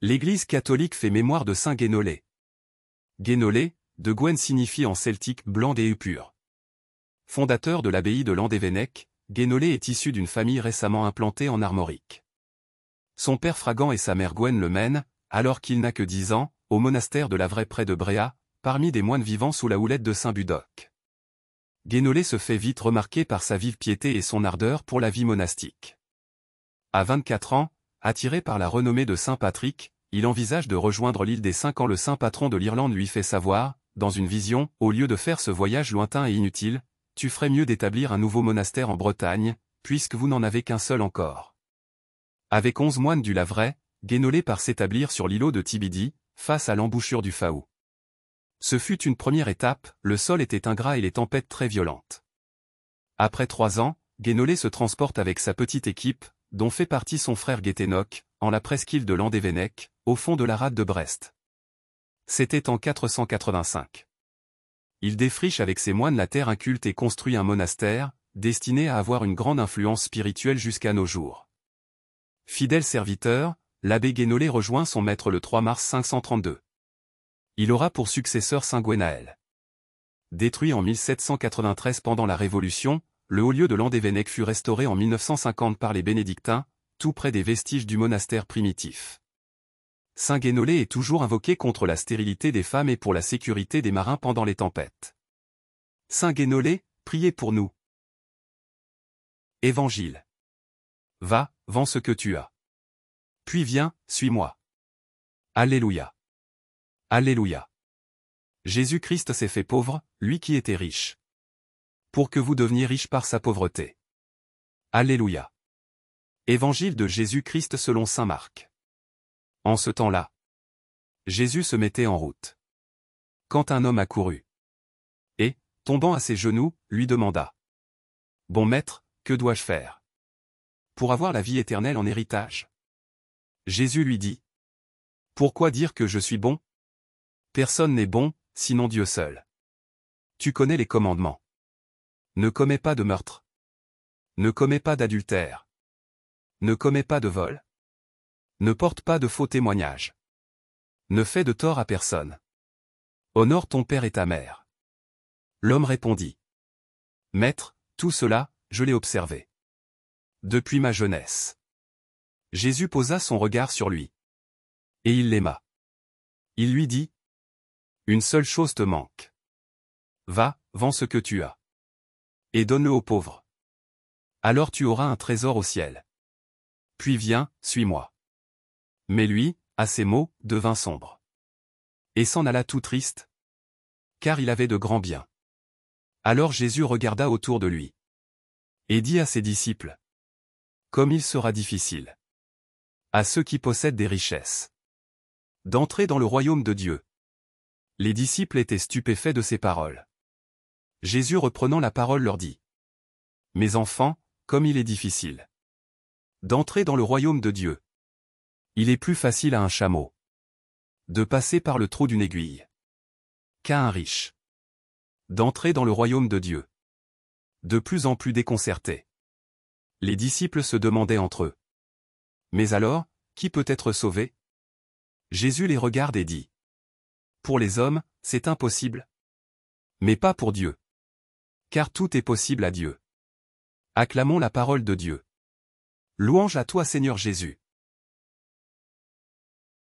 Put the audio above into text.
L'Église catholique fait mémoire de saint Guénolé. Guénolé, de Gwen signifie en celtique blanc et pur. Fondateur de l'abbaye de Landévennec, Guénolé est issu d'une famille récemment implantée en Armorique. Son père Fragan et sa mère Gwen le mènent, alors qu'il n'a que 10 ans, au monastère de la Vraie près de Bréa, parmi des moines vivant sous la houlette de saint Budoc. Guénolé se fait vite remarquer par sa vive piété et son ardeur pour la vie monastique. À 24 ans, attiré par la renommée de saint Patrick, il envisage de rejoindre l'île des Saints quand le saint patron de l'Irlande lui fait savoir, dans une vision, au lieu de faire ce voyage lointain et inutile, tu ferais mieux d'établir un nouveau monastère en Bretagne, puisque vous n'en avez qu'un seul encore. Avec 11 moines du Lavray, Guénolé part s'établir sur l'îlot de Tibidi, face à l'embouchure du Faou. Ce fut une première étape, le sol était ingrat et les tempêtes très violentes. Après 3 ans, Guénolé se transporte avec sa petite équipe, dont fait partie son frère Guéthénoc, en la presqu'île de Landévennec, au fond de la rade de Brest. C'était en 485. Il défriche avec ses moines la terre inculte et construit un monastère, destiné à avoir une grande influence spirituelle jusqu'à nos jours. Fidèle serviteur, l'abbé Guénolé rejoint son maître le 3 mars 532. Il aura pour successeur saint Gwenaël. Détruit en 1793 pendant la Révolution, le haut lieu de Landévennec fut restauré en 1950 par les bénédictins, tout près des vestiges du monastère primitif. Saint Guénolé est toujours invoqué contre la stérilité des femmes et pour la sécurité des marins pendant les tempêtes. Saint Guénolé, priez pour nous. Évangile. Va, vends ce que tu as. Puis viens, suis-moi. Alléluia. Alléluia. Jésus-Christ s'est fait pauvre, lui qui était riche. Pour que vous deveniez riches par sa pauvreté. Alléluia. Évangile de Jésus-Christ selon saint Marc. En ce temps-là, Jésus se mettait en route. Quand un homme accourut, et, tombant à ses genoux, lui demanda. Bon maître, que dois-je faire pour avoir la vie éternelle en héritage? Jésus lui dit. Pourquoi dire que je suis bon? Personne n'est bon, sinon Dieu seul. Tu connais les commandements. Ne commets pas de meurtre. Ne commets pas d'adultère. Ne commets pas de vol. Ne porte pas de faux témoignages. Ne fais de tort à personne. Honore ton père et ta mère. L'homme répondit. Maître, tout cela, je l'ai observé. Depuis ma jeunesse. Jésus posa son regard sur lui. Et il l'aima. Il lui dit. Une seule chose te manque. Va, vends ce que tu as. Et donne-le aux pauvres. Alors tu auras un trésor au ciel. Puis viens, suis-moi. Mais lui, à ces mots, devint sombre. Et s'en alla tout triste. Car il avait de grands biens. Alors Jésus regarda autour de lui. Et dit à ses disciples. Comme il sera difficile. À ceux qui possèdent des richesses. D'entrer dans le royaume de Dieu. Les disciples étaient stupéfaits de ces paroles. Jésus reprenant la parole leur dit. Mes enfants, comme il est difficile. D'entrer dans le royaume de Dieu. Il est plus facile à un chameau. De passer par le trou d'une aiguille. Qu'à un riche. D'entrer dans le royaume de Dieu. De plus en plus déconcertés. Les disciples se demandaient entre eux. Mais alors, qui peut être sauvé? Jésus les regarde et dit. Pour les hommes, c'est impossible. Mais pas pour Dieu. Car tout est possible à Dieu. Acclamons la parole de Dieu. Louange à toi Seigneur Jésus.